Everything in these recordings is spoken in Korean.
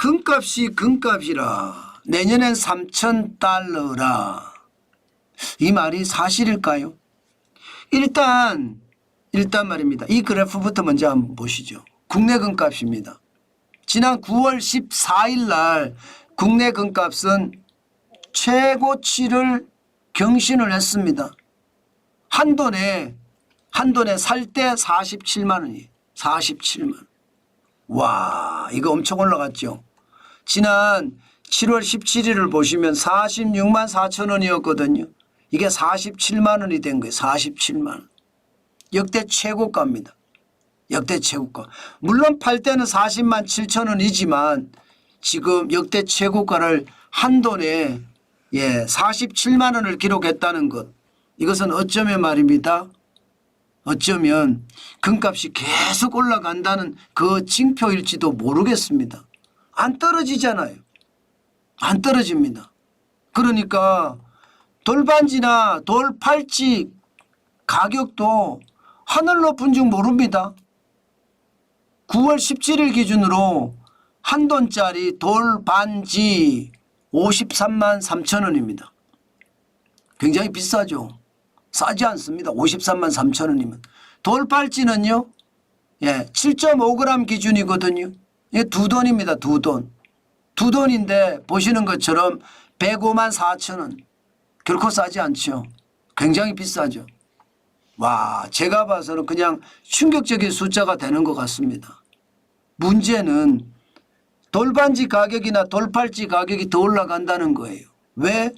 금값이라 내년엔 3,000달러라. 이 말이 사실일까요? 일단 말입니다. 이 그래프부터 먼저 한번 보시죠. 국내 금값입니다. 지난 9월 14일 날 국내 금값은 최고치를 경신을 했습니다. 한돈에 살 때 47만 원이에요. 47만 원. 와, 이거 엄청 올라갔죠. 지난 7월 17일을 보시면 46만 4천 원이었거든요. 이게 47만 원이 된 거예요. 47만 원. 역대 최고가입니다. 역대 최고가. 물론 팔 때는 40만 7천 원이지만 지금 역대 최고가를 한돈에 47만 원을 기록했다는 것. 이것은 어쩌면 말입니다. 어쩌면 금값이 계속 올라간다는 그 징표일지도 모르겠습니다. 안 떨어지잖아요. 안 떨어집니다. 그러니까 돌반지나 돌팔찌 가격도 하늘 높은 줄 모릅니다. 9월 17일 기준으로 한 돈짜리 돌반지 53만 3천 원입니다. 굉장히 비싸죠. 싸지 않습니다. 53만 3천 원이면. 돌팔찌는요. 7.5g 기준이거든요. 이게 두 돈입니다. 두 돈. 두 돈인데 보시는 것처럼 105만 4천 원. 결코 싸지 않죠. 굉장히 비싸죠. 와, 제가 봐서는 그냥 충격적인 숫자가 되는 것 같습니다. 문제는 돌반지 가격이나 돌팔찌 가격이 더 올라간다는 거예요. 왜?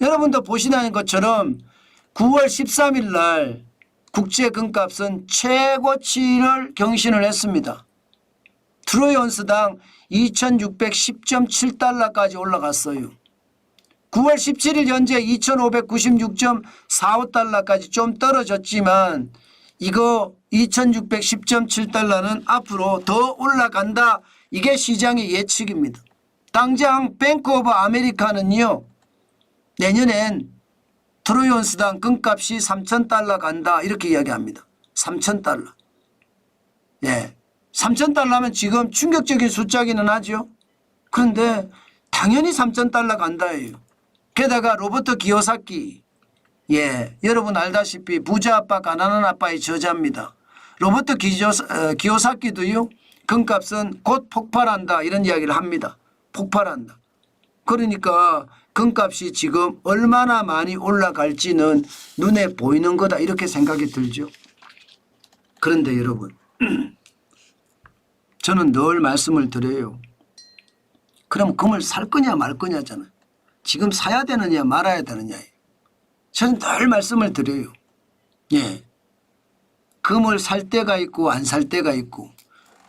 여러분도 보시는 것처럼 9월 13일 날 국제 금값은 최고치를 경신을 했습니다. 트로이 온스당 2610.7달러까지 올라갔어요. 9월 17일 현재 2596.45달러까지 좀 떨어졌지만 이거 2610.7달러는 앞으로 더 올라간다. 이게 시장의 예측입니다. 당장 뱅크 오브 아메리카는요. 내년엔 트로이 온스당 금값이 3,000달러 간다. 이렇게 이야기합니다. 3,000달러. 3,000달러면 지금 충격적인 숫자기는 하죠. 그런데 당연히 3,000달러 간다예요. 게다가 로버트 기요사키. 여러분 알다시피 부자 아빠 가난한 아빠의 저자입니다. 로버트 기요사키도요. 금값은 곧 폭발한다 이런 이야기를 합니다. 폭발한다. 그러니까 금값이 지금 얼마나 많이 올라갈지는 눈에 보이는 거다 이렇게 생각이 들죠. 그런데 여러분 저는 늘 말씀을 드려요. 그럼 금을 살 거냐 말 거냐잖아요. 지금 사야 되느냐 말아야 되느냐예요. 저는 늘 말씀을 드려요. 금을 살 때가 있고 안 살 때가 있고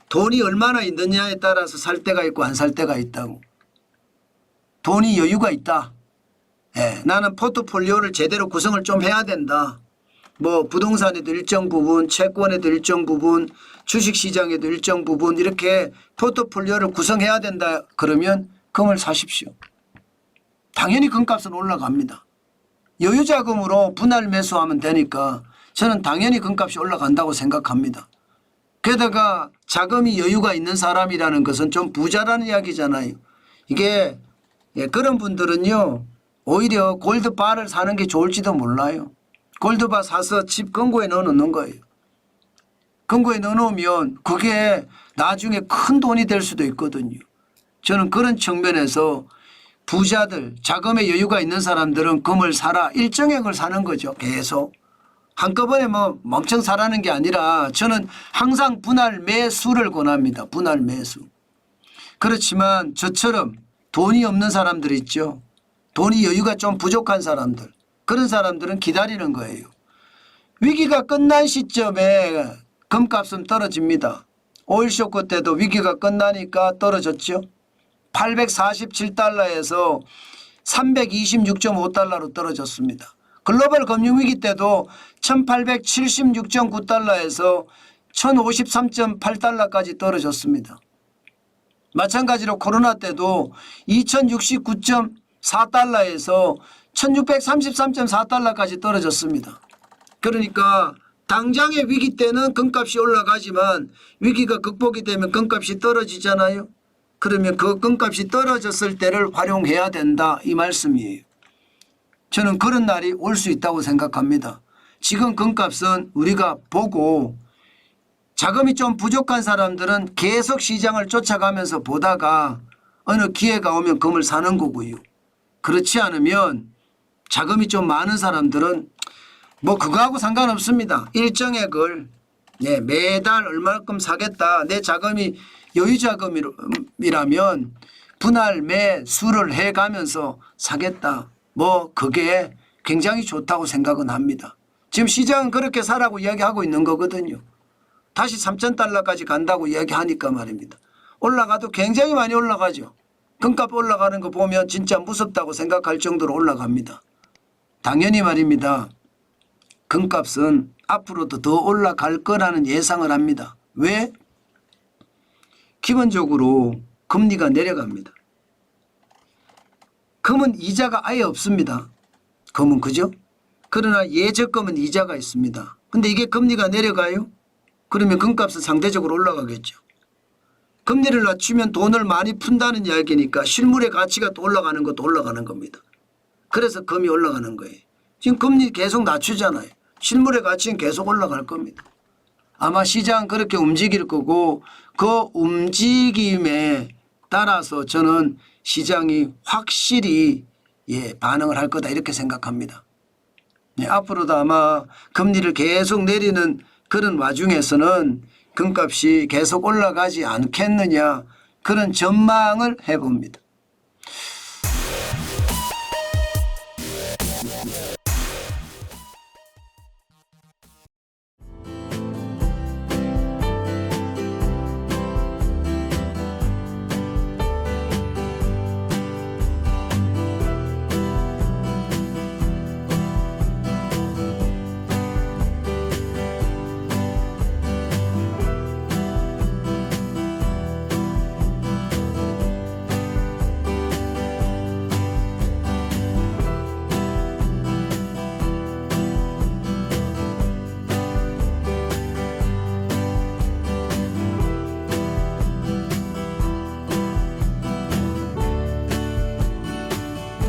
돈이 얼마나 있느냐에 따라서 살 때가 있고 안 살 때가 있다고. 돈이 여유가 있다. 나는 포트폴리오를 제대로 구성을 좀 해야 된다. 뭐 부동산에도 일정 부분, 채권에도 일정 부분, 주식시장에도 일정 부분 이렇게 포트폴리오를 구성해야 된다. 그러면 금을 사십시오. 당연히 금값은 올라갑니다. 여유자금으로 분할 매수하면 되니까 저는 당연히 금값이 올라간다고 생각합니다. 게다가 자금이 여유가 있는 사람이라는 것은 좀 부자라는 이야기잖아요. 이게 그런 분들은요. 오히려 골드바를 사는 게 좋을지도 몰라요. 골드바 사서 집 금고에 넣어놓는 거예요. 금고에 넣어놓으면 그게 나중에 큰 돈이 될 수도 있거든요. 저는 그런 측면에서 부자들, 자금의 여유가 있는 사람들은 금을 사라. 일정액을 사는 거죠. 계속. 한꺼번에 뭐 엄청 사라는 게 아니라 저는 항상 분할 매수를 권합니다. 분할 매수. 그렇지만 저처럼 돈이 없는 사람들 있죠. 돈이 여유가 좀 부족한 사람들. 그런 사람들은 기다리는 거예요. 위기가 끝난 시점에 금값은 떨어집니다. 오일 쇼크 때도 위기가 끝나니까 떨어졌죠. 847달러에서 326.5달러로 떨어졌습니다. 글로벌 금융위기 때도 1876.9달러에서 1053.8달러까지 떨어졌습니다. 마찬가지로 코로나 때도 2069.4달러에서 1633.4달러까지 떨어졌습니다. 그러니까 당장의 위기 때는 금값이 올라가지만 위기가 극복이 되면 금값이 떨어지잖아요. 그러면 그 금값이 떨어졌을 때를 활용해야 된다 이 말씀이에요. 저는 그런 날이 올 수 있다고 생각합니다. 지금 금값은 우리가 보고 자금이 좀 부족한 사람들은 계속 시장을 쫓아가면서 보다가 어느 기회가 오면 금을 사는 거고요. 그렇지 않으면 자금이 좀 많은 사람들은 뭐 그거하고 상관없습니다. 일정액을 매달 얼마큼 사겠다. 내 자금이 여유 자금이라면 분할 매수를 해가면서 사겠다. 뭐 그게 굉장히 좋다고 생각은 합니다. 지금 시장은 그렇게 사라고 이야기하고 있는 거거든요. 다시 3,000달러까지 간다고 이야기하니까 말입니다. 올라가도 굉장히 많이 올라가죠. 금값 올라가는 거 보면 진짜 무섭다고 생각할 정도로 올라갑니다. 당연히 말입니다. 금값은 앞으로도 더 올라갈 거라는 예상을 합니다. 왜? 기본적으로 금리가 내려갑니다. 금은 이자가 아예 없습니다. 금은 그죠? 그러나 예적금은 이자가 있습니다. 근데 이게 금리가 내려가요? 그러면 금값은 상대적으로 올라가겠죠. 금리를 낮추면 돈을 많이 푼다는 이야기니까 실물의 가치가 또 올라가는 것도 올라가는 겁니다. 그래서 금이 올라가는 거예요. 지금 금리 계속 낮추잖아요. 실물의 가치는 계속 올라갈 겁니다. 아마 시장은 그렇게 움직일 거고 그 움직임에 따라서 저는 시장이 확실히 반응을 할 거다 이렇게 생각합니다. 앞으로도 아마 금리를 계속 내리는 그런 와중에서는 금값이 계속 올라가지 않겠느냐 그런 전망을 해봅니다.